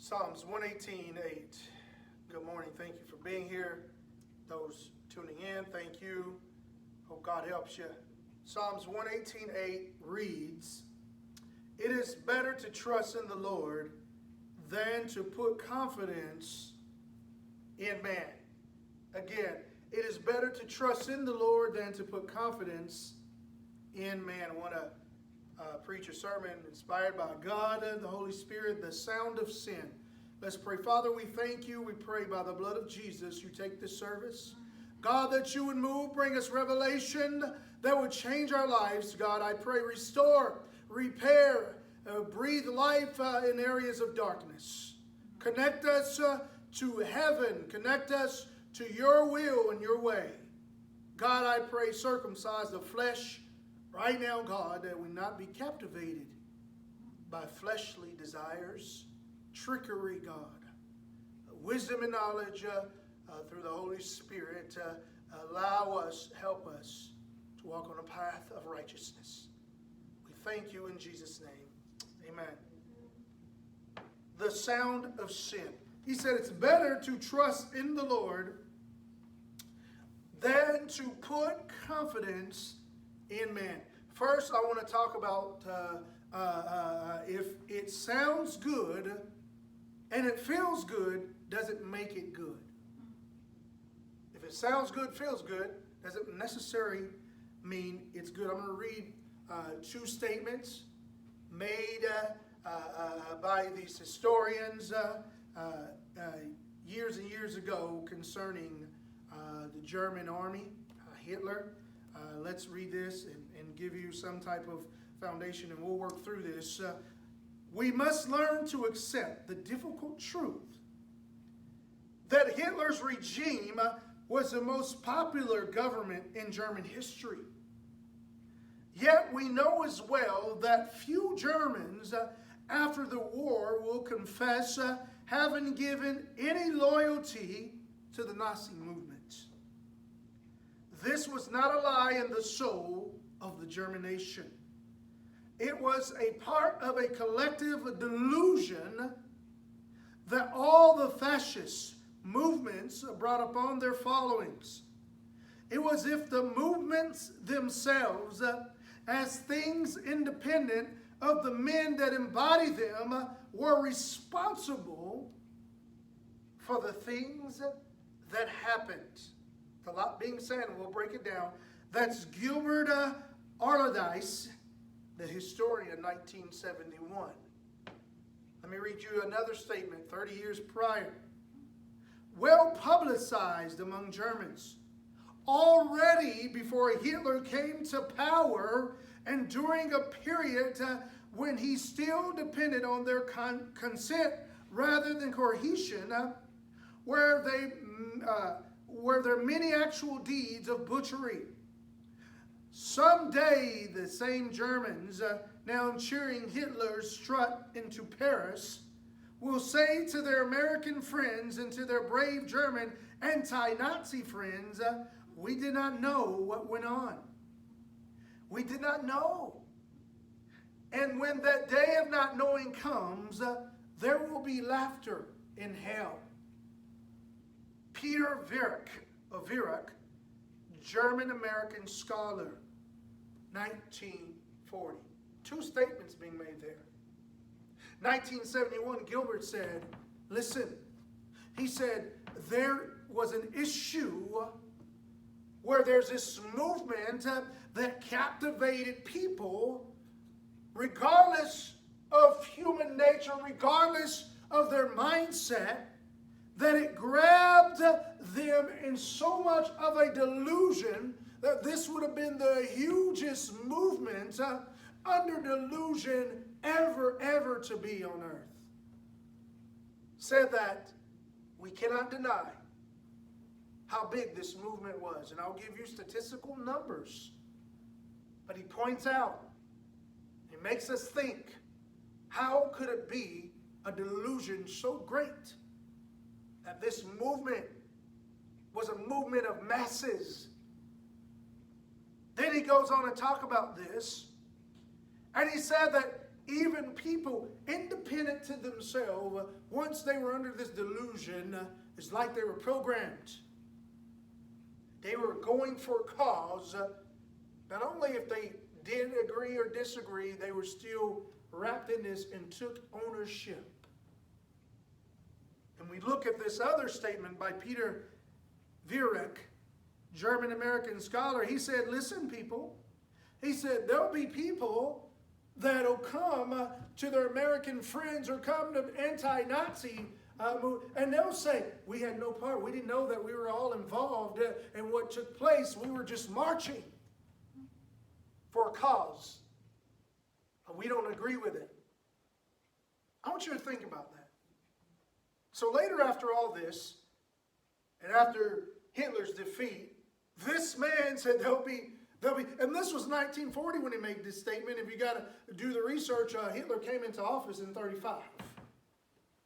Psalms 118:8. Good morning. Thank you for being here. Those tuning in, thank you. Hope God helps you. Psalms 118:8 reads, "It is better to trust in the Lord than to put confidence in man." Again, it is better to trust in the Lord than to put confidence in man. I want to preach a sermon inspired by God and the Holy Spirit, the sound of sin. Let's pray. Father, we thank you. We pray by the blood of Jesus you take this service. God, that you would move, bring us revelation that would change our lives. God, I pray, restore, repair, breathe life in areas of darkness. Connect us to heaven. Connect us to your will and your way. God, I pray, circumcise the flesh right now, God, that we not be captivated by fleshly desires, trickery, God. Wisdom and knowledge through the Holy Spirit. Allow us, help us to walk on a path of righteousness. We thank you in Jesus' name. Amen. The sound of sin. He said it's better to trust in the Lord than to put confidence in man. First, I want to talk about if it sounds good and it feels good, does it make it good? If it sounds good, feels good, doesn't necessarily mean it's good. I'm going to read two statements made by these historians years and years ago concerning the German army, Hitler. Let's read this and give you some type of foundation, and we'll work through this. We must learn to accept the difficult truth that Hitler's regime was the most popular government in German history. Yet we know as well that few Germans after the war will confess having given any loyalty to the Nazi movement. This was not a lie in the soul of the German nation. It was a part of a collective delusion that all the fascist movements brought upon their followings. It was as if the movements themselves, as things independent of the men that embody them, were responsible for the things that happened. A lot being said, and we'll break it down. That's Gilbert Allardyce, the historian, 1971. Let me read you another statement 30 years prior. Well publicized among Germans. Already before Hitler came to power and during a period when he still depended on their consent rather than coercion, where there are many actual deeds of butchery. Someday the same Germans, now cheering Hitler's strut into Paris, will say to their American friends and to their brave German anti-Nazi friends, we did not know what went on. We did not know. And when that day of not knowing comes, there will be laughter in hell. Peter Viereck, German-American scholar, 1940. Two statements being made there. 1971, Gilbert said, listen, he said, there was an issue where there's this movement that captivated people regardless of human nature, regardless of their mindset, that it grabbed them in so much of a delusion that this would have been the hugest movement under delusion ever to be on earth. Said that we cannot deny how big this movement was. And I'll give you statistical numbers. But he points out, he makes us think, how could it be a delusion so great that this movement was a movement of masses? Then he goes on to talk about this, and he said that even people independent to themselves, once they were under this delusion, it's like they were programmed. They were going for a cause. Not only if they did agree or disagree, they were still wrapped in this and took ownership. And we look at this other statement by Peter Viereck, German-American scholar. He said, listen, people. He said, there'll be people that'll come to their American friends or come to anti-Nazi and they'll say, we had no part. We didn't know that we were all involved in what took place. We were just marching for a cause. We don't agree with it. I want you to think about that. So later, after all this, and after Hitler's defeat, this man said there'll be, and this was 1940 when he made this statement. If you got to do the research, Hitler came into office in 1935.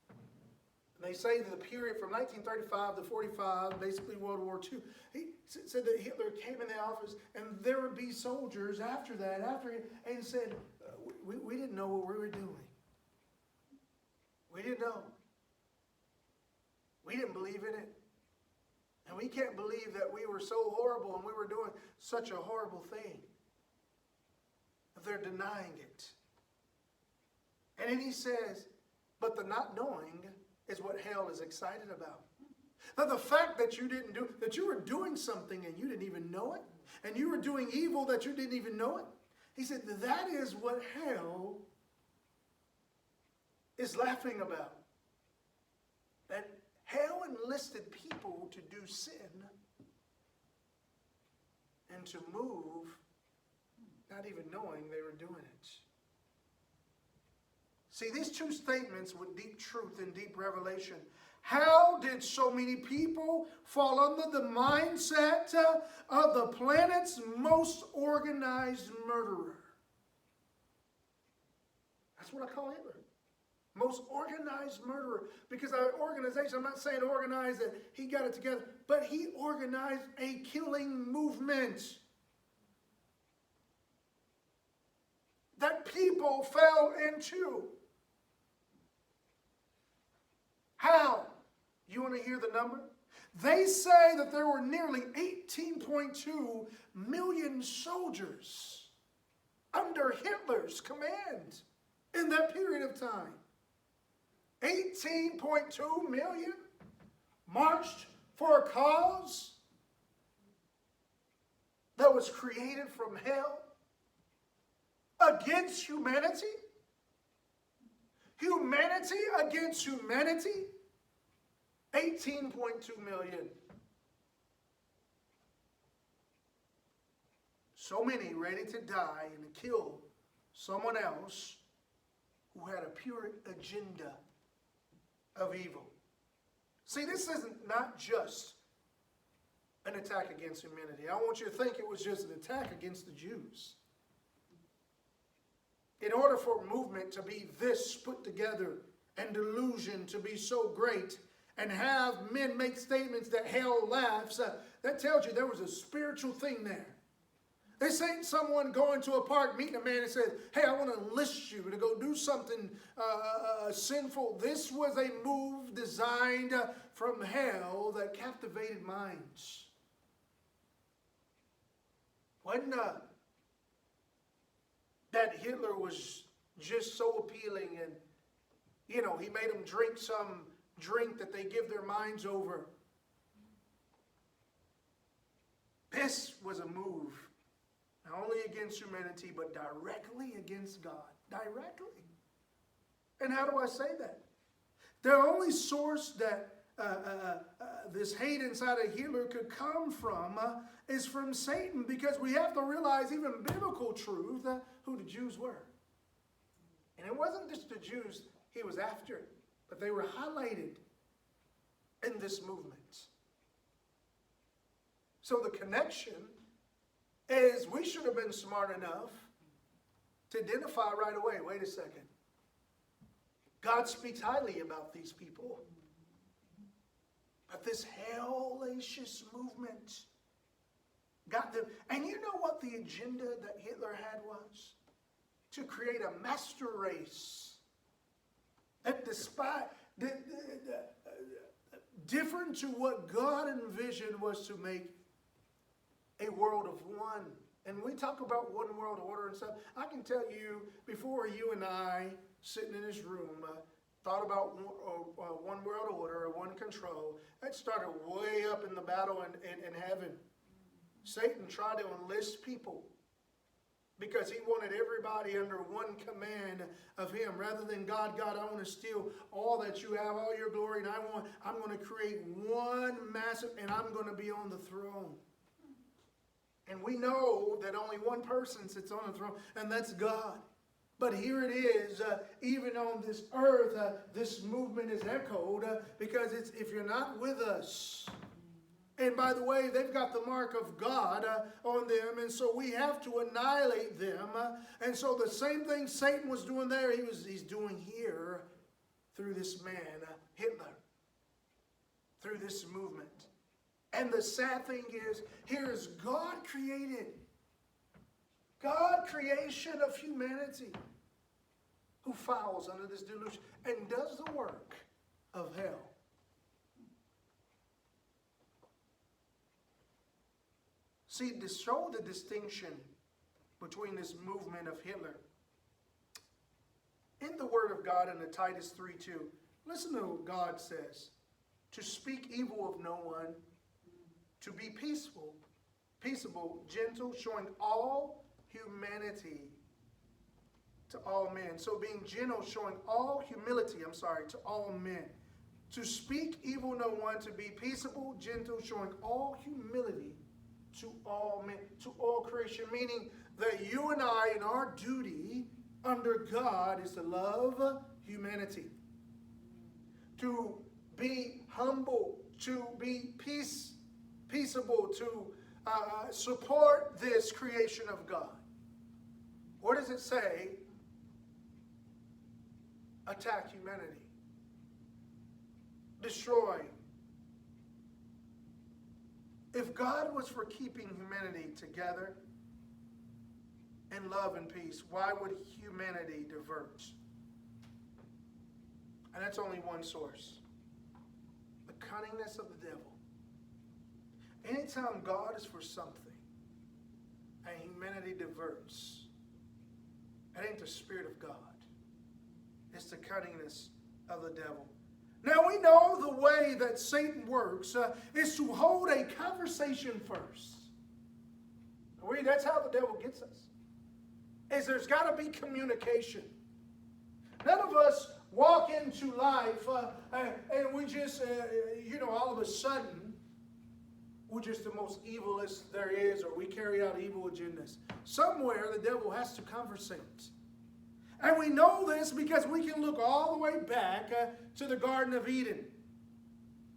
And they say that the period from 1935 to 45, basically World War II, he said that Hitler came in the office and there would be soldiers after that, and said, we didn't know what we were doing. We didn't know. We didn't believe in it. And we can't believe that we were so horrible and we were doing such a horrible thing. They're denying it. And then he says, but the not knowing is what hell is excited about. That the fact that you didn't do, that you were doing something and you didn't even know it, and you were doing evil that you didn't even know it. He said that is what hell is laughing about. That hell enlisted people to do sin and to move, not even knowing they were doing it. See, these two statements with deep truth and deep revelation. How did so many people fall under the mindset of the planet's most organized murderer? That's what I call Hitler. Most organized murderer. Because our organization, I'm not saying organized that he got it together, but he organized a killing movement that people fell into. How? You want to hear the number? They say that there were nearly 18.2 million soldiers under Hitler's command in that period of time. 18.2 million marched for a cause that was created from hell against humanity. Humanity against humanity. 18.2 million. So many ready to die and to kill someone else who had a pure agenda of evil. See, this isn't not just an attack against humanity. I want you to think it was just an attack against the Jews. In order for movement to be this put together and delusion to be so great and have men make statements that hell laughs, that tells you there was a spiritual thing there. This ain't someone going to a park, meeting a man and says, hey, I want to enlist you to go do something sinful. This was a move designed from hell that captivated minds. Wasn't that Hitler was just so appealing and, you know, he made them drink some drink that they give their minds over. This was a move. Not only against humanity, but directly against God. Directly. And how do I say that? The only source that this hate inside of Hitler could come from is from Satan, because we have to realize even biblical truth, who the Jews were. And it wasn't just the Jews he was after, but they were highlighted in this movement. So the connection is we should have been smart enough to identify right away, wait a second. God speaks highly about these people. But this hellacious movement got them. And you know what the agenda that Hitler had was? To create a master race. That different to what God envisioned was to make a world of one. And we talk about one world order and stuff. I can tell you, before you and I, sitting in this room, thought about one world order or one control, that started way up in the battle in heaven. Satan tried to enlist people because he wanted everybody under one command of him. Rather than God, I want to steal all that you have, all your glory, and I'm going to create one massive, and I'm going to be on the throne. And we know that only one person sits on the throne, and that's God. But here it is, even on this earth, this movement is echoed because it's, if you're not with us. And by the way, they've got the mark of God on them, and so we have to annihilate them. And so the same thing Satan was doing there, he's doing here through this man, Hitler, through this movement. And the sad thing is, here is God created. God creation of humanity who falls under this delusion and does the work of hell. See, to show the distinction between this movement of Hitler, in the Word of God in the Titus 3:2, listen to what God says. To speak evil of no one, to be peaceful, gentle, showing all humanity to all men. So being gentle, showing all humility, to all men. To speak evil no one, to be peaceable, gentle, showing all humility to all men, to all creation. Meaning that you and I, in our duty under God, is to love humanity. To be humble, to be peaceable, to support this creation of God. What does it say? Attack humanity. Destroy. If God was for keeping humanity together in love and peace, why would humanity diverge? And that's only one source. The cunningness of the devil. Anytime God is for something and humanity diverts, it ain't the Spirit of God. It's the cunningness of the devil. Now we know the way that Satan works is to hold a conversation first. That's how the devil gets us. Is there's got to be communication. None of us walk into life and we just, all of a sudden, we're just the most evilest there is, or we carry out evil agendas. Somewhere the devil has to conversate. And we know this because we can look all the way back to the Garden of Eden.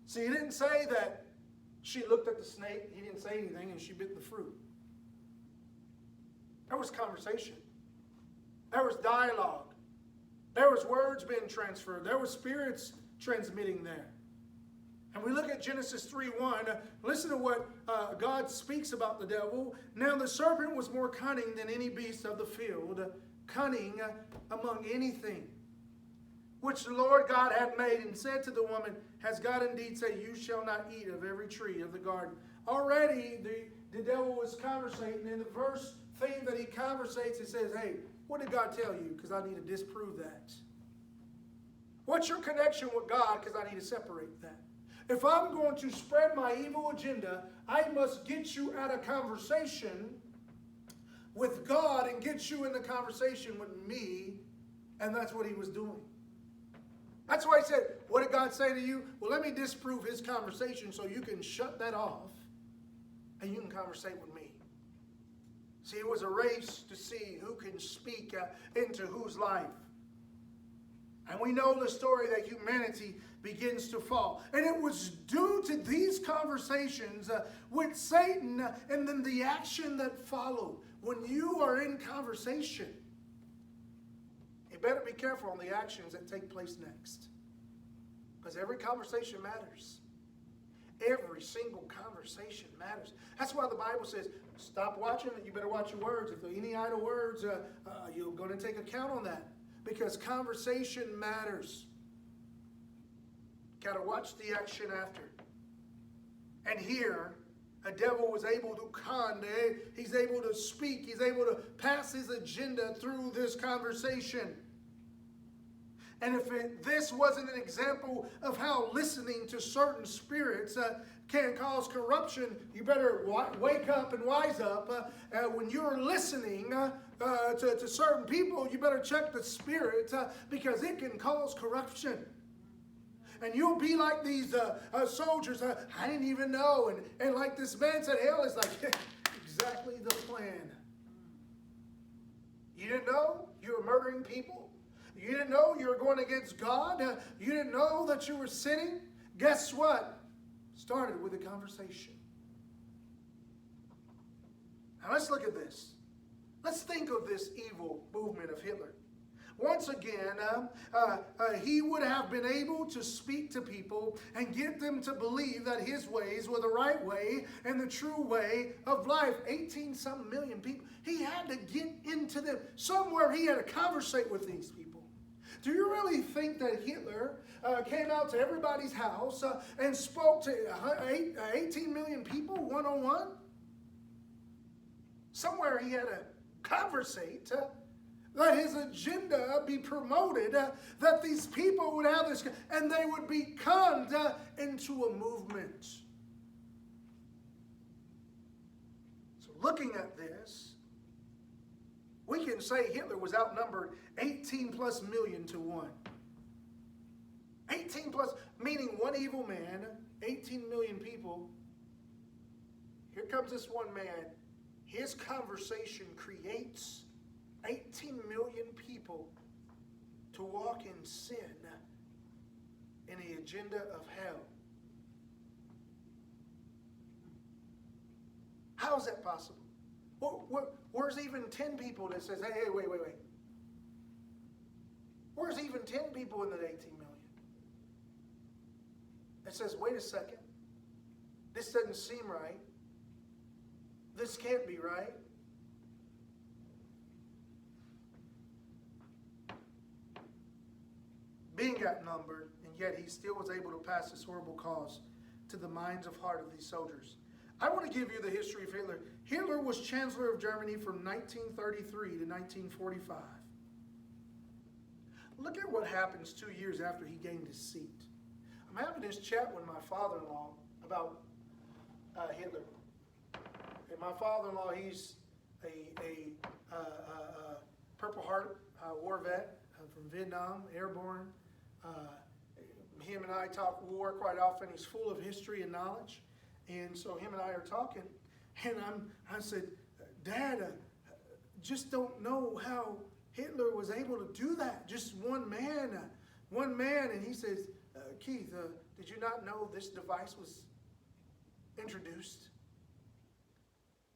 See, he didn't say that she looked at the snake, he didn't say anything, and she bit the fruit. There was conversation. There was dialogue. There was words being transferred. There were spirits transmitting there. And we look at Genesis 3:1. Listen to what God speaks about the devil. Now the serpent was more cunning than any beast of the field, cunning among anything which the Lord God had made, and said to the woman, has God indeed said, you shall not eat of every tree of the garden? Already the devil was conversating. In the first thing that he conversates, he says, hey, what did God tell you? Because I need to disprove that. What's your connection with God? Because I need to separate that. If I'm going to spread my evil agenda, I must get you at a conversation with God and get you in the conversation with me. And that's what he was doing. That's why he said, what did God say to you? Well, let me disprove his conversation so you can shut that off and you can conversate with me. See, it was a race to see who can speak into whose life. And we know the story that humanity begins to fall. And it was due to these conversations with Satan and then the action that followed. When you are in conversation, you better be careful on the actions that take place next. Because every conversation matters. Every single conversation matters. That's why the Bible says, stop watching it. You better watch your words. If there are any idle words, you're going to take account on that. Because conversation matters. Got to watch the action after. And here, a devil was able to he's able to speak, he's able to pass his agenda through this conversation. And if this wasn't an example of how listening to certain spirits can cause corruption, you better wake up and wise up. When you're listening to certain people, you better check the spirit because it can cause corruption. And you'll be like these soldiers. I didn't even know. And like this man said, hell is like exactly the plan. You didn't know you were murdering people? You didn't know you were going against God? You didn't know that you were sinning? Guess what? Started with a conversation. Now let's look at this. Let's think of this evil movement of Hitler. Once again, he would have been able to speak to people and get them to believe that his ways were the right way and the true way of life. 18-something million people. He had to get into them. Somewhere he had to conversate with these people. Do you really think that Hitler came out to everybody's house and spoke to 18 million people one-on-one? Somewhere he had to conversate. That his agenda be promoted, that these people would have this, and they would be conned into a movement. So looking at this, we can say Hitler was outnumbered 18 plus million to 1. 18 plus, meaning one evil man, 18 million people. Here comes this one man. His conversation creates 18 million people to walk in sin in the agenda of hell. How is that possible? Where's even 10 people that says, hey, wait. Where's even 10 people in that 18 million? That says, wait a second. This doesn't seem right. This can't be right. Being outnumbered, and yet he still was able to pass this horrible cause to the minds of heart of these soldiers. I want to give you the history of Hitler. Hitler was Chancellor of Germany from 1933 to 1945. Look at what happens 2 years after he gained his seat. I'm having this chat with my father-in-law about Hitler. And my father-in-law, he's a Purple Heart war vet from Vietnam, airborne. Him and I talk war quite often. He's full of history and knowledge. And so him and I are talking. And I said, Dad, just don't know how Hitler was able to do that. Just one man. And he says, Keith, did you not know this device was introduced?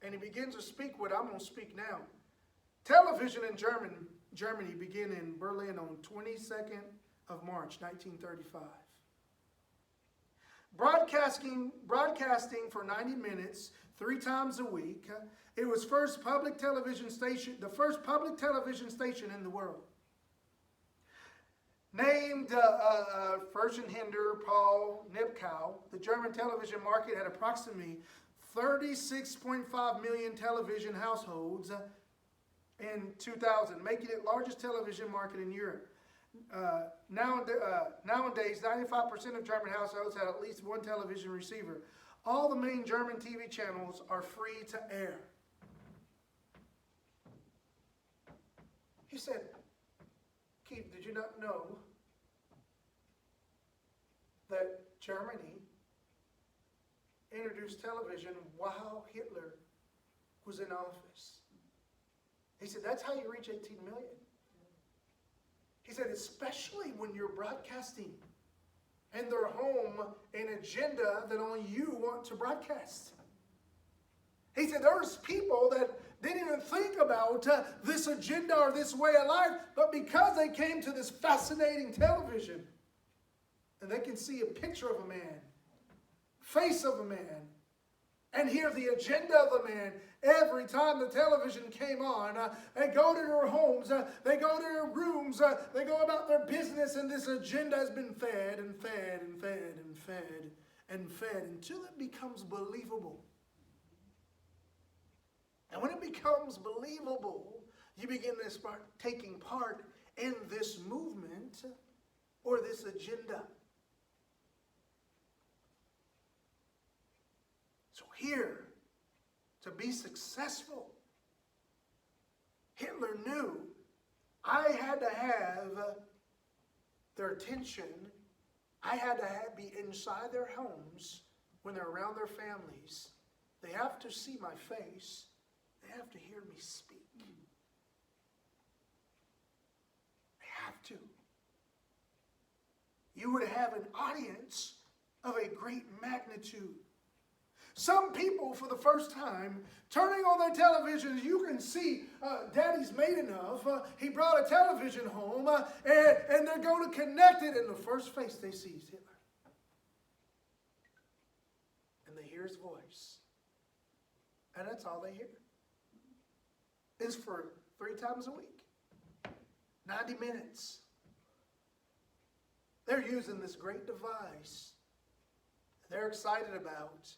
And he begins to speak what I'm going to speak now. Television in Germany began in Berlin on 22nd of March, 1935. Broadcasting for 90 minutes, 3 times a week. It was the first public television station in the world. Named Ferdinand Paul Nipkow, the German television market had approximately 36.5 million television households in 2000, making it the largest television market in Europe. Nowadays, 95% of German households have at least one television receiver. All the main German TV channels are free to air. He said, Keith, did you not know that Germany introduced television while Hitler was in office? He said, that's how you reach 18 million. He said, especially when you're broadcasting and they're home an agenda that only you want to broadcast. He said, there's people that didn't even think about this agenda or this way of life, but because they came to this fascinating television and they can see a picture of a man, face of a man, and hear the agenda of the man every time the television came on. They go to their homes, they go to their rooms, they go about their business, and this agenda has been fed and fed and fed and fed and fed until it becomes believable. And when it becomes believable, you begin to start taking part in this movement or this agenda. So here, to be successful, Hitler knew I had to have their attention. I had to be inside their homes when they're around their families. They have to see my face. They have to hear me speak. They have to. You would have an audience of a great magnitude. Some people, for the first time, turning on their televisions, you can see Daddy's made enough. He brought a television home, and they're going to connect it, and the first face they see is Hitler. And they hear his voice. And that's all they hear. It's for 3 times a week. 90 minutes. They're using this great device. They're excited about.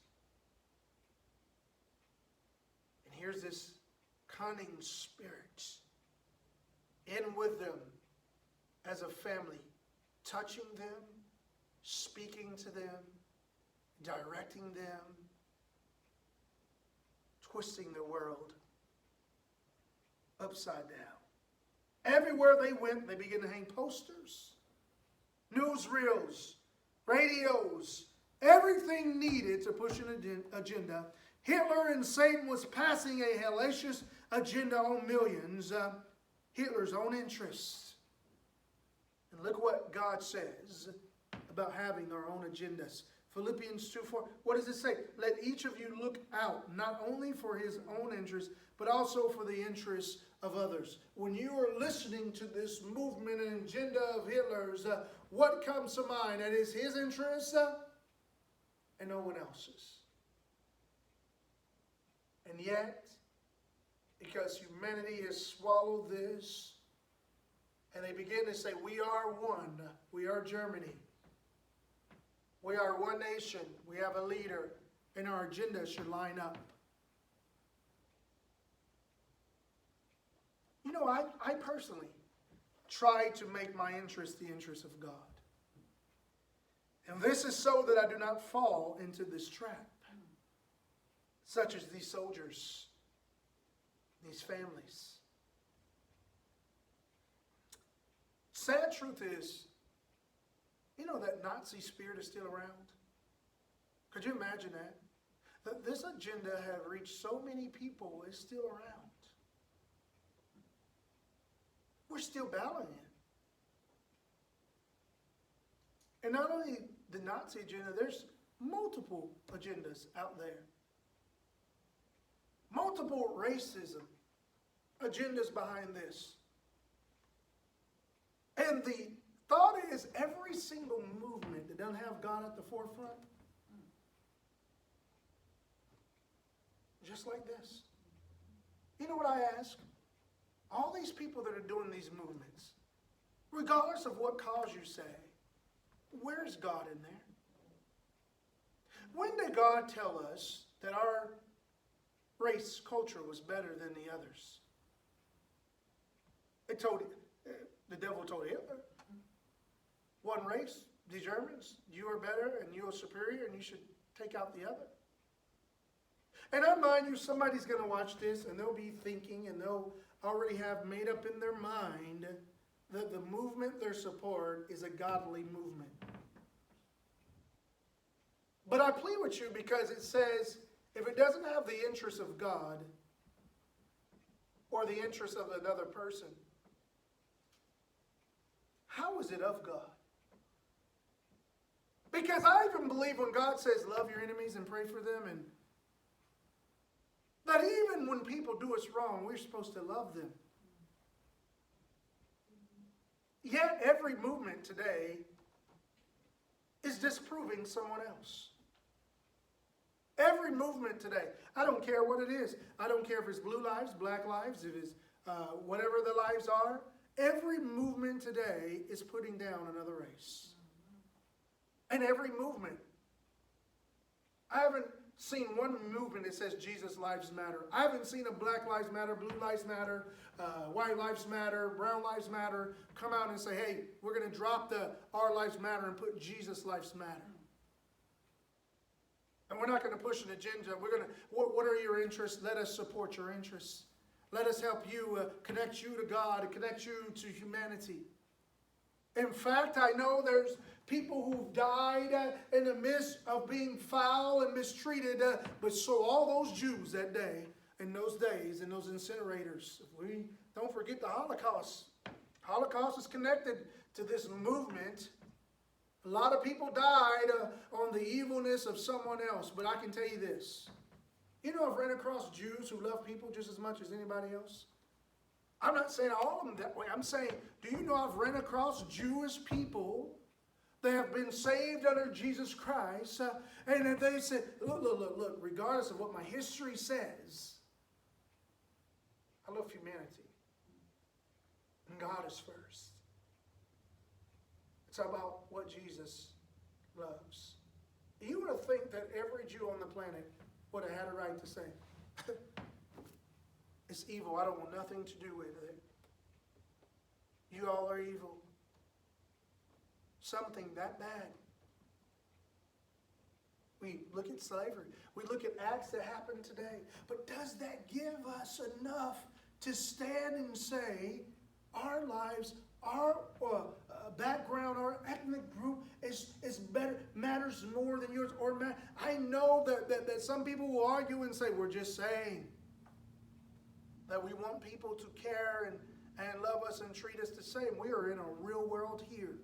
And here's this cunning spirit in with them as a family, touching them, speaking to them, directing them, twisting the world upside down. Everywhere they went, they began to hang posters, newsreels, radios, everything needed to push an agenda. Hitler and Satan was passing a hellacious agenda on millions, Hitler's own interests. And look what God says about having their own agendas. Philippians 2:4. What does it say? Let each of you look out, not only for his own interests, but also for the interests of others. When you are listening to this movement and agenda of Hitler's, what comes to mind? That is his interests and no one else's. And yet, because humanity has swallowed this, and they begin to say, we are one. We are Germany. We are one nation. We have a leader. And our agenda should line up. You know, I personally try to make my interest the interest of God. And this is so that I do not fall into this trap. Such as these soldiers, these families. Sad truth is, you know that Nazi spirit is still around? Could you imagine that? That this agenda have reached so many people, it's still around. We're still battling it. And not only the Nazi agenda, there's multiple agendas out there. Multiple racism agendas behind this. And the thought is every single movement that doesn't have God at the forefront, just like this. You know what I ask? All these people that are doing these movements, regardless of what cause you say, where's God in there? When did God tell us that our race culture was better than the others? The devil told Hitler, one race, the Germans, you are better and you are superior and you should take out the other. And I mind you, somebody's going to watch this and they'll be thinking and they'll already have made up in their mind that the movement they support is a godly movement. But I plead with you because it says, if it doesn't have the interest of God or the interest of another person, how is it of God? Because I even believe when God says love your enemies and pray for them, and that even when people do us wrong, we're supposed to love them. Yet every movement today is disproving someone else. Every movement today, I don't care what it is. I don't care if it's blue lives, black lives, if it's whatever the lives are. Every movement today is putting down another race. And every movement. I haven't seen one movement that says Jesus lives matter. I haven't seen a Black Lives Matter, Blue Lives Matter, White Lives Matter, Brown Lives Matter come out and say, hey, we're going to drop the Our Lives Matter and put Jesus lives matter. And we're not going to push an agenda. We're going to, what are your interests? Let us support your interests. Let us help you, connect you to God, and connect you to humanity. In fact, I know there's people who've died in the midst of being foul and mistreated. But so all those Jews that day, in those days, in those incinerators, we don't forget the Holocaust. Holocaust is connected to this movement. A lot of people died on the evilness of someone else. But I can tell you this. You know, I've ran across Jews who love people just as much as anybody else. I'm not saying all of them that way. I'm saying, do you know I've run across Jewish people that have been saved under Jesus Christ, and that they said, look, regardless of what my history says, I love humanity. And God is first. It's about what Jesus loves. You would think that every Jew on the planet would have had a right to say, it's evil. I don't want nothing to do with it. You all are evil. Something that bad. We look at slavery. We look at acts that happen today. But does that give us enough to stand and say our lives, our background, our ethnic group is better, matters more than yours? Or I know that some people will argue and say, we're just saying that we want people to care and love us and treat us the same. We are in a real world here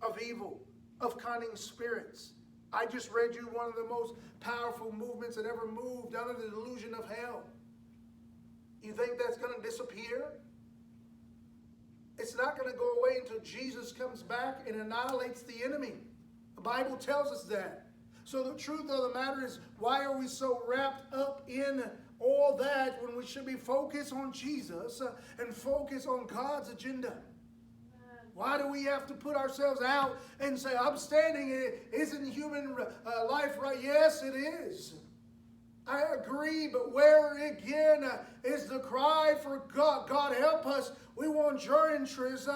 of evil, of cunning spirits. I just read you one of the most powerful movements that ever moved out of the delusion of hell. You think that's going to disappear? It's not going to go away until Jesus comes back and annihilates the enemy. The Bible tells us that. So the truth of the matter is, why are we so wrapped up in all that when we should be focused on Jesus and focus on God's agenda? Why do we have to put ourselves out and say, I'm standing, isn't human life right? Yes, it is. I agree, but where again is the cry for God? God, help us. We want your interest.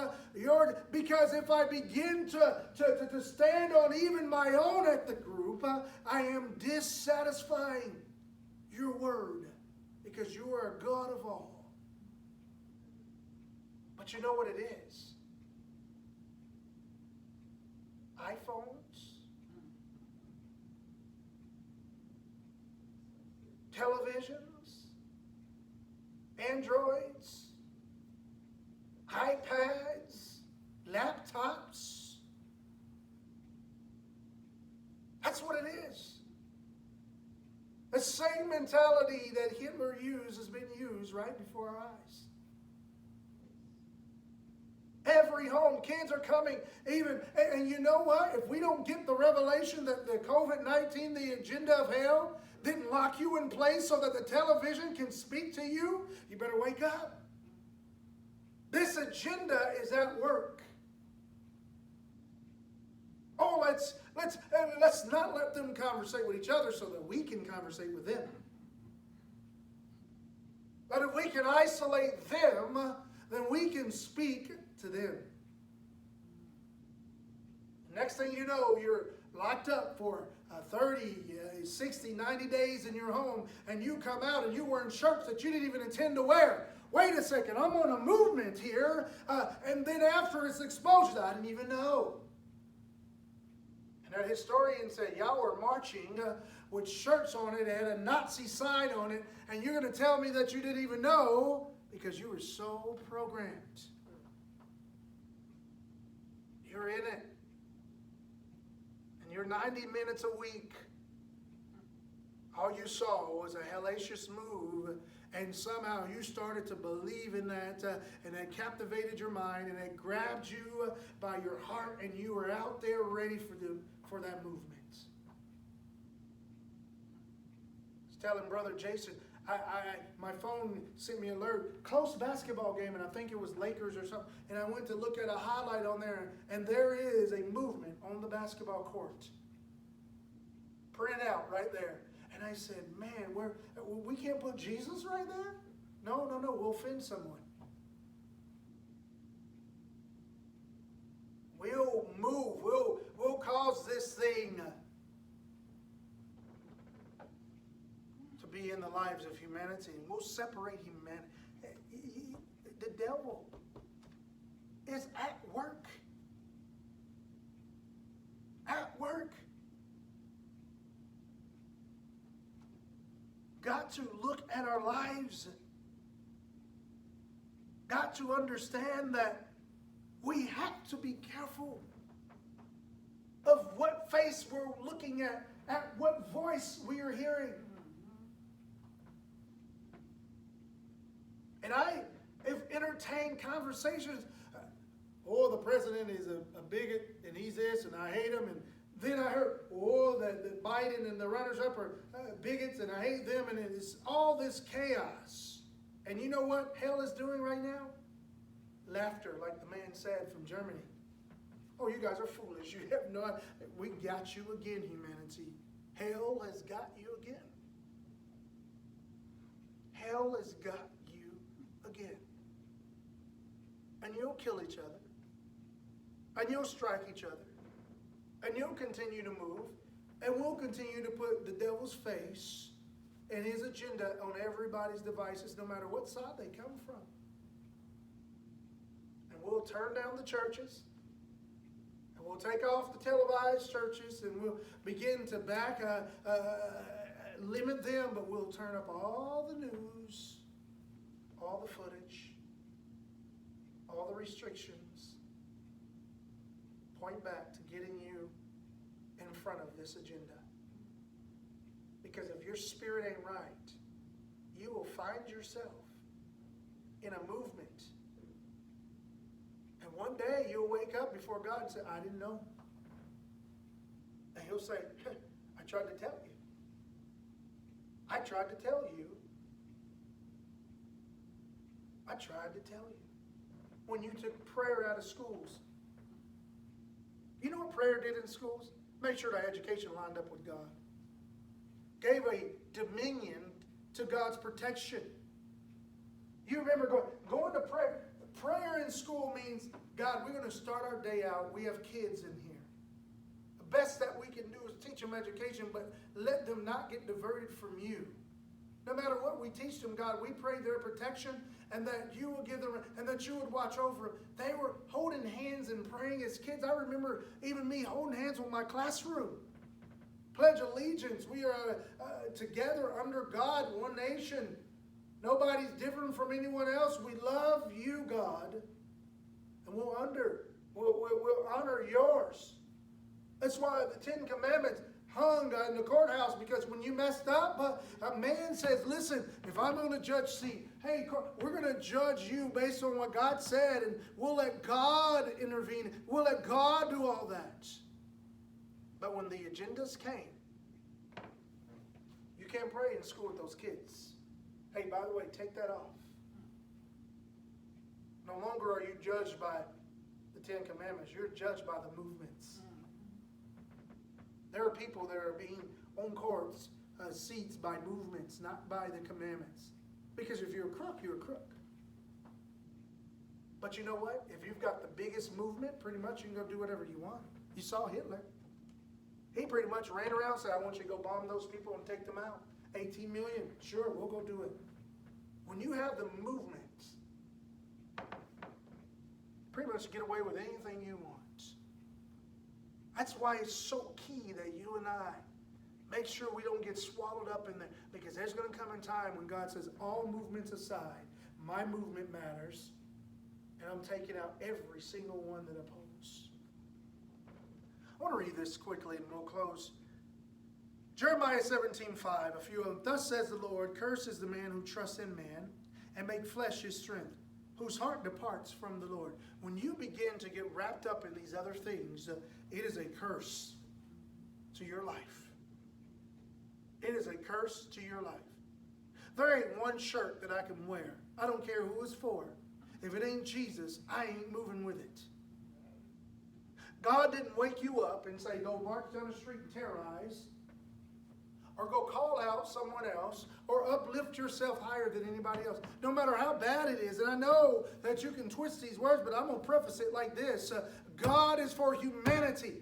Because if I begin to stand on even my own ethnic group, I am dissatisfying your word, because you are a God of all. But you know what it is? iPhones, televisions, Androids, iPads, laptops. That's what it is. The same mentality that Hitler used has been used right before our eyes. Every home, kids are coming, and you know what? If we don't get the revelation that the COVID-19, the agenda of hell, didn't lock you in place so that the television can speak to you, you better wake up. This agenda is at work. Oh, let's not let them conversate with each other so that we can conversate with them. But if we can isolate them, then we can speak to them. Next thing you know, you're locked up for 30, 60, 90 days in your home, and you come out and you're wearing shirts that you didn't even intend to wear. Wait a second, I'm on a movement here, and then after it's exposed, I didn't even know. And that historian said, y'all were marching with shirts on it and a Nazi sign on it, and you're going to tell me that you didn't even know because you were so programmed. You're in it. And you're 90 minutes a week. All you saw was a hellacious move, and somehow you started to believe in that, and it captivated your mind, and it grabbed you by your heart, and you were out there ready for that movement. telling Brother Jason, my phone sent me an alert, close basketball game, and I think it was Lakers or something, and I went to look at a highlight on there, and there is a movement on the basketball court. Print out right there. And I said, man, we can't put Jesus right there? No, we'll offend someone. We'll move, we'll cause this thing to be in the lives of humanity, and we'll separate humanity. The devil is at work. At work. Got to look at our lives. Got to understand that we have to be careful of what face we're looking at what voice we are hearing. And I have entertained conversations. Oh, the president is a bigot, and he's this, and I hate him. And then I heard, that Biden and the runners-up are bigots, and I hate them, and it's all this chaos. And you know what hell is doing right now? Laughter, like the man said from Germany. Oh, you guys are foolish. You have no idea. We got you again, humanity. Hell has got you again. Hell has got you again. And you'll kill each other. And you'll strike each other. And you'll continue to move. And we'll continue to put the devil's face and his agenda on everybody's devices, no matter what side they come from. And we'll turn down the churches. And we'll take off the televised churches, and we'll begin to limit them, but we'll turn up all the news, all the footage, all the restrictions, point back to getting you in front of this agenda. Because if your spirit ain't right, you will find yourself in a movement. And one day you'll wake up before God and say, I didn't know. And he'll say, I tried to tell you. I tried to tell you. I tried to tell you. When you took prayer out of schools. You know what prayer did in schools? Made sure the education lined up with God. Gave a dominion to God's protection. You remember going to prayer. Prayer in school means, God, we're going to start our day out. We have kids in here. The best that we can do is teach them education, but let them not get diverted from you. No matter what we teach them, God, we pray their protection and that you will give them, and that you would watch over them. They were holding hands and praying as kids. I remember even me holding hands with my classroom. Pledge allegiance. We are together under God, one nation. Nobody's different from anyone else. We love you, God, and we'll honor yours. That's why the Ten Commandments hung in the courthouse, because when you messed up, a man says, listen, if I'm going to judge, hey, we're going to judge you based on what God said, and we'll let God intervene. We'll let God do all that. But when the agendas came, you can't pray in school with those kids. Hey, by the way, take that off. No longer are you judged by the Ten Commandments. You're judged by the movements. There are people that are being on courts, seats by movements, not by the commandments. Because if you're a crook, you're a crook. But you know what? If you've got the biggest movement, pretty much you can go do whatever you want. You saw Hitler. He pretty much ran around and said, I want you to go bomb those people and take them out. 18 million. Sure, we'll go do it. When you have the movement, pretty much get away with anything you want. That's why it's so key that you and I make sure we don't get swallowed up in there. Because there's going to come a time when God says, all movements aside, my movement matters. And I'm taking out every single one that opposes. I want to read this quickly and we'll close. Jeremiah 17:5, a few of them. Thus says the Lord, cursed is the man who trusts in man and make flesh his strength, whose heart departs from the Lord. When you begin to get wrapped up in these other things, it is a curse to your life. it is a curse to your life. There ain't one shirt that I can wear. I don't care who it's for. If it ain't Jesus, I ain't moving with it. God didn't wake you up and say, go march down the street and terrorize, or go call out someone else, or uplift yourself higher than anybody else. No matter how bad it is, and I know that you can twist these words, but I'm going to preface it like this. God is for humanity.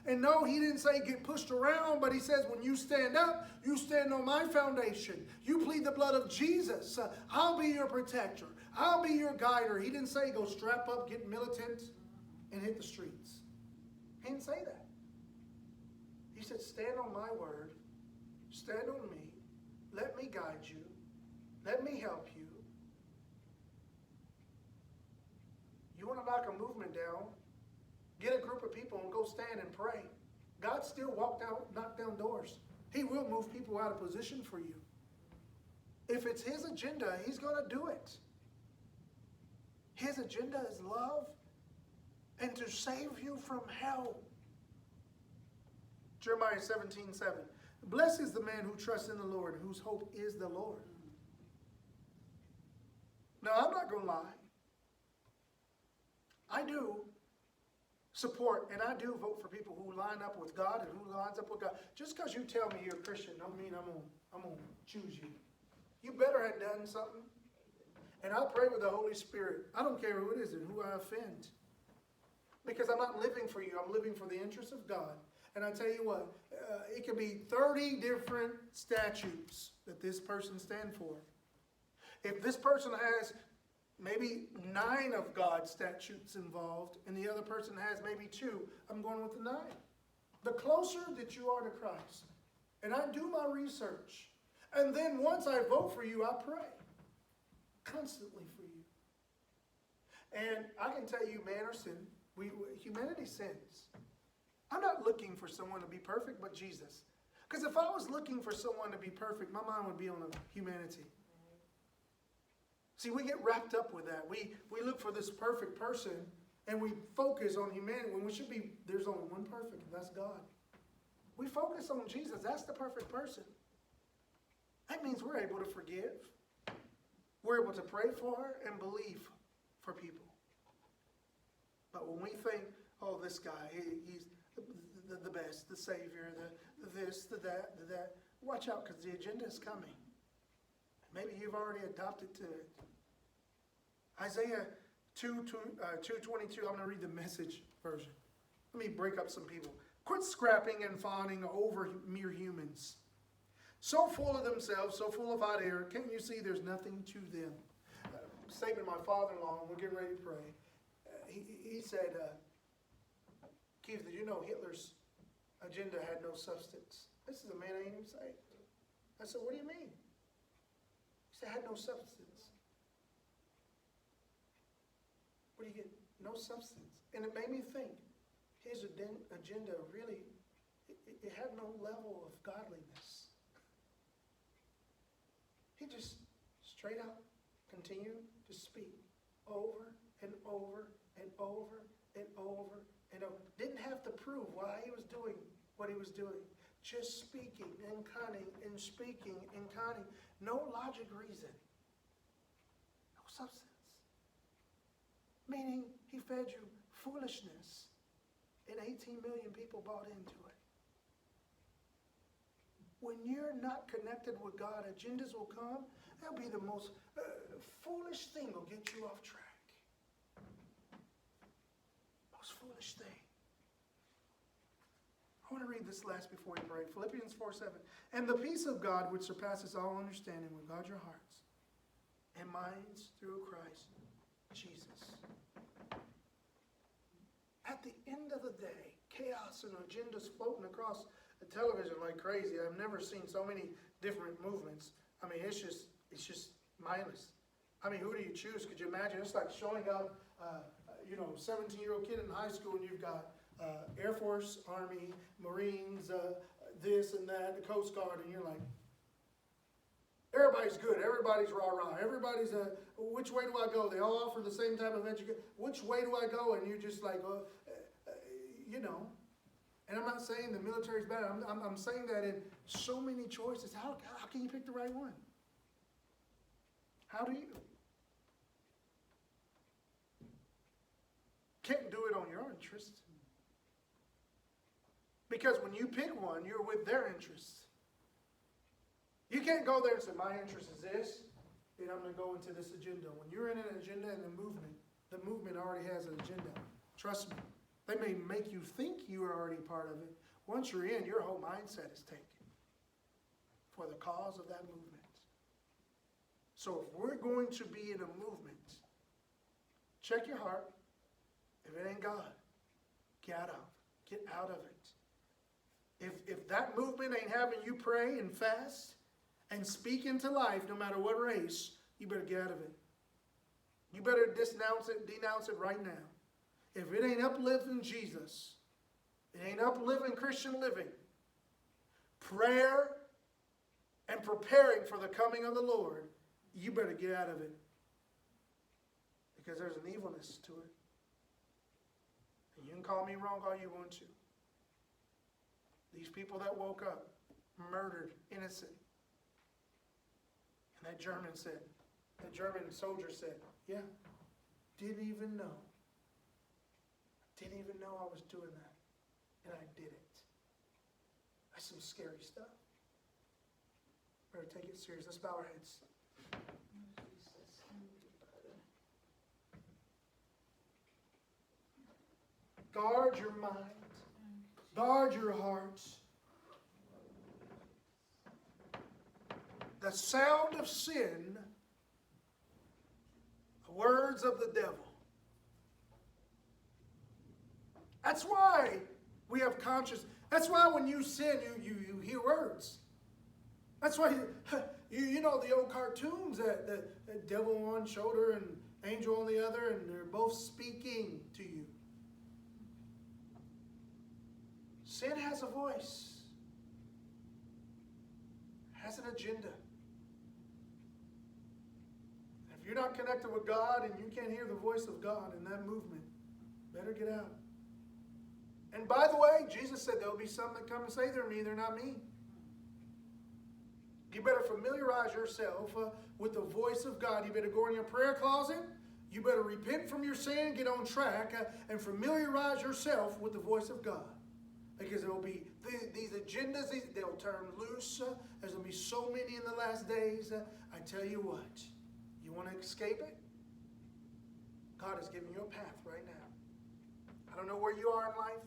And no, he didn't say get pushed around, but he says when you stand up, you stand on my foundation. You plead the blood of Jesus. I'll be your protector. I'll be your guider. He didn't say go strap up, get militant, and hit the streets. He didn't say that. He said stand on my word. Stand on me. Let me guide you. Let me help you. You want to knock a movement down? Get a group of people and go stand and pray. God still knock down doors. He will move people out of position for you. If it's his agenda, he's going to do it. His agenda is love and to save you from hell. Jeremiah 17:7. Blessed is the man who trusts in the Lord, whose hope is the Lord. Now, I'm not going to lie. I do support and I do vote for people who line up with God and who lines up with God. Just because you tell me you're a Christian don't mean I'm going to choose you. You better have done something. And I'll pray with the Holy Spirit. I don't care who it is and who I offend. Because I'm not living for you. I'm living for the interests of God. And I tell you what, it can be 30 different statutes that this person stands for. If this person has maybe 9 of God's statutes involved, and the other person has maybe 2, I'm going with the 9. The closer that you are to Christ, and I do my research, and then once I vote for you, I pray constantly for you. And I can tell you, man or sin, humanity sins. I'm not looking for someone to be perfect, but Jesus. Because if I was looking for someone to be perfect, my mind would be on humanity. See, we get wrapped up with that. We look for this perfect person, and we focus on humanity when we should be, there's only one perfect, and that's God. We focus on Jesus. That's the perfect person. That means we're able to forgive. We're able to pray for and believe for people. But when we think, oh, this guy, he's the best, the Savior, the this, the that, watch out, because the agenda is coming. Maybe you've already adopted to it. Isaiah 2:22, I'm going to read the Message version. Let me break up some people. Quit scrapping and fawning over mere humans. So full of themselves, so full of hot air, can't you see there's nothing to them? Statement of my father-in-law, and we're getting ready to pray. He said, Keith, did you know Hitler's agenda had no substance? This is a man ain't even saved. I said, what do you mean? He said, had no substance. What do you get? No substance. And it made me think, his agenda really, it had no level of godliness. He just straight out continued to speak over and over and over and over and over. Didn't have to prove why he was doing what he was doing. Just speaking and cunning and speaking and cunning. No logic, reason. No substance. Meaning he fed you foolishness and 18 million people bought into it. When you're not connected with God, agendas will come. That'll be the most foolish thing will get you off track. Most foolish thing. I want to read this last before we pray. Philippians 4:7. And the peace of God, which surpasses all understanding, will guard your hearts and minds through Christ Jesus. At the end of the day, chaos and agendas floating across the television like crazy. I've never seen so many different movements. I mean, it's just mindless. I mean, who do you choose? Could you imagine? It's like showing up, 17-year-old kid in high school, and you've got Air Force, Army, Marines, this and that, the Coast Guard, and you're like, everybody's good, everybody's rah-rah, everybody's, which way do I go? They all offer the same type of education. Which way do I go? And you're just like, And I'm not saying the military is bad. I'm saying that in so many choices, how can you pick the right one? How do you? Can't do it on your interest. Because when you pick one, you're with their interests. You can't go there and say, my interest is this, and I'm going to go into this agenda. When you're in an agenda in the movement already has an agenda. Trust me. They may make you think you are already part of it. Once you're in, your whole mindset is taken for the cause of that movement. So if we're going to be in a movement, check your heart. If it ain't God, get out of it. If that movement ain't having you pray and fast and speak into life, no matter what race, you better get out of it. You better denounce it right now. If it ain't uplifting Jesus, it ain't uplifting Christian living, prayer and preparing for the coming of the Lord, you better get out of it. Because there's an evilness to it. And you can call me wrong all you want to. These people that woke up, murdered, innocent. And that German soldier said, yeah, didn't even know. Didn't even know I was doing that. And I did it. That's some scary stuff. Better take it serious. Let's bow our heads. Guard your mind. Guard your hearts. The sound of sin, the words of the devil. That's why we have conscience. That's why when you sin, you hear words. That's why you know the old cartoons that the devil on one shoulder and angel on the other, and they're both speaking to you. Sin has a voice, has an agenda. If you're not connected with God and you can't hear the voice of God in that movement, better get out. And by the way, Jesus said there'll be some that come and say they're me, they're not me. You better familiarize yourself with the voice of God. You better go in your prayer closet. You better repent from your sin, get on track, and familiarize yourself with the voice of God. Because there will be these agendas, they'll turn loose. There's going to be so many in the last days. I tell you what, you want to escape it? God is giving you a path right now. I don't know where you are in life.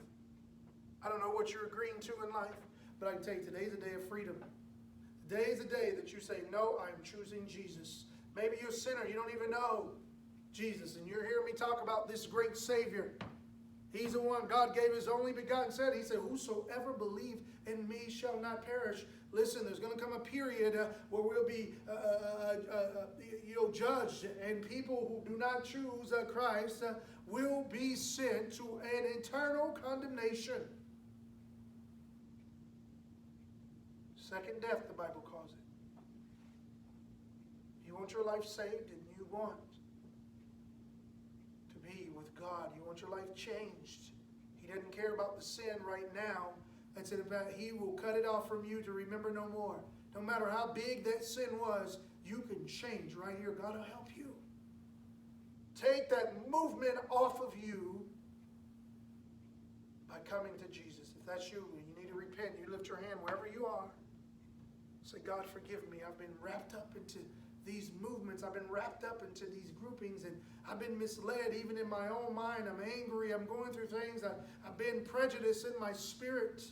I don't know what you're agreeing to in life. But I can tell you, today's a day of freedom. Today is a day that you say, no, I'm choosing Jesus. Maybe you're a sinner. You don't even know Jesus. And you're hearing me talk about this great Savior. He's the one God gave His only begotten Son. He said, whosoever believe in me shall not perish. Listen, there's going to come a period where we'll be judged, and people who do not choose Christ will be sent to an eternal condemnation. Second death, the Bible calls it. You want your life saved, and you want to be with God. You want your life changed. He doesn't care about the sin right now. That's it about. He will cut it off from you to remember no more. No matter how big that sin was, you can change right here. God will help you. Take that movement off of you by coming to Jesus. If that's you and you need to repent, you lift your hand wherever you are. Say, God, forgive me. I've been wrapped up into these movements. I've been wrapped up into these groupings, and I've been misled even in my own mind. I'm angry. I'm going through things. I've been prejudiced in my spirit.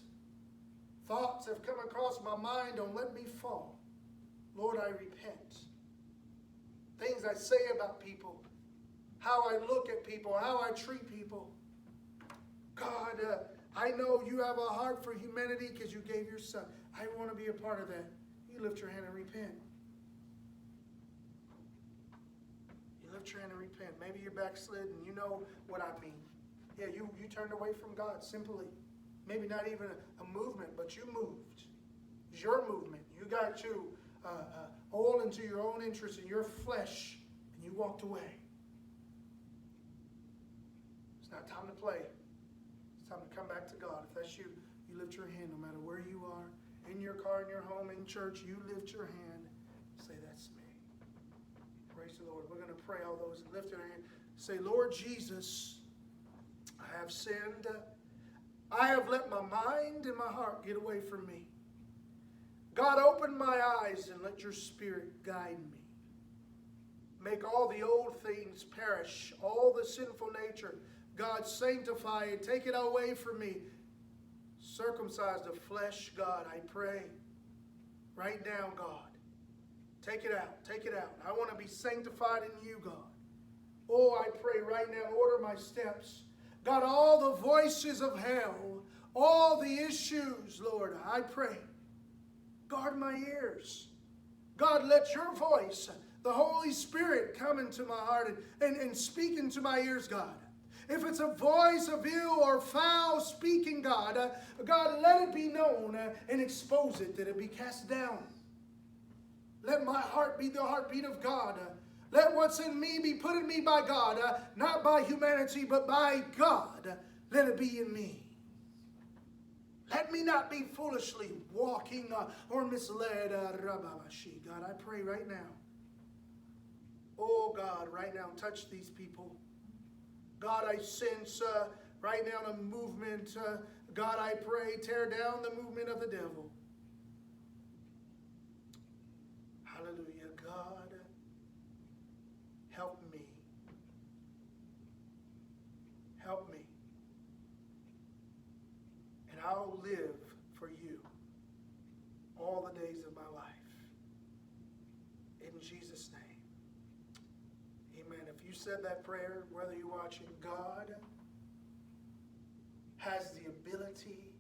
Thoughts have come across my mind. Don't let me fall. Lord, I repent. Things I say about people, how I look at people, how I treat people. God, I know you have a heart for humanity because you gave your Son. I want to be a part of that. You lift your hand and repent. You lift your hand and repent. Maybe you're backslidden. You know what I mean. Yeah, you turned away from God simply. Maybe not even a movement, but you moved. It's your movement. You got you all into your own interests and your flesh, and you walked away. It's not time to play. It's time to come back to God. If that's ask you, you lift your hand no matter where you are, in your car, in your home, in church, you lift your hand. Say, that's me. Praise the Lord. We're going to pray. All those that lift their hand. Say, Lord Jesus, I have sinned. I have let my mind and my heart get away from me. God, open my eyes and let your Spirit guide me. Make all the old things perish, all the sinful nature. God, sanctify it. Take it away from me. Circumcise the flesh, God, I pray. Right now, God. Take it out. Take it out. I want to be sanctified in you, God. Oh, I pray right now, order my steps. God, all the voices of hell, all the issues, Lord, I pray. Guard my ears. God, let your voice, the Holy Spirit, come into my heart and speak into my ears, God. If it's a voice of ill or foul speaking, God, God, let it be known and expose it, that it be cast down. Let my heart be the heartbeat of God. Let what's in me be put in me by God, not by humanity, but by God. Let it be in me. Let me not be foolishly walking or misled. God, I pray right now. Oh, God, right now, touch these people. God, I sense right now a movement. God, I pray, tear down the movement of the devil. Hallelujah. God, help me. Help me. And I'll live for you all the days of my life. In Jesus' name. Amen. If you said that prayer, whether you're watching, God has the ability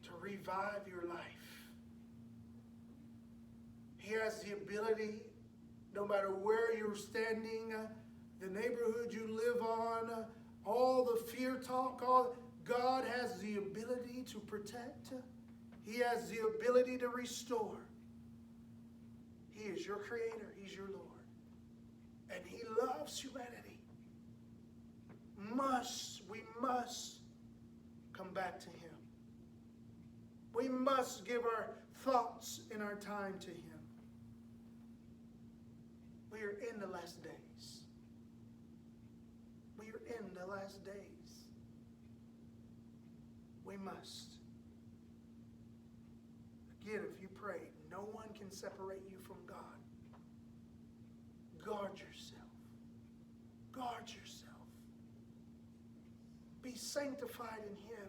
to revive your life. He has the ability, no matter where you're standing, the neighborhood you live on, all the fear talk, God has the ability to protect. He has the ability to restore. He is your creator. He's your Lord. And he loves humanity. We must come back to him. We must give our thoughts and our time to him. We are in the last days. We are in the last days. We must. Again, if you pray, no one can separate you from God. Guard yourself. Guard yourself. Be sanctified in him.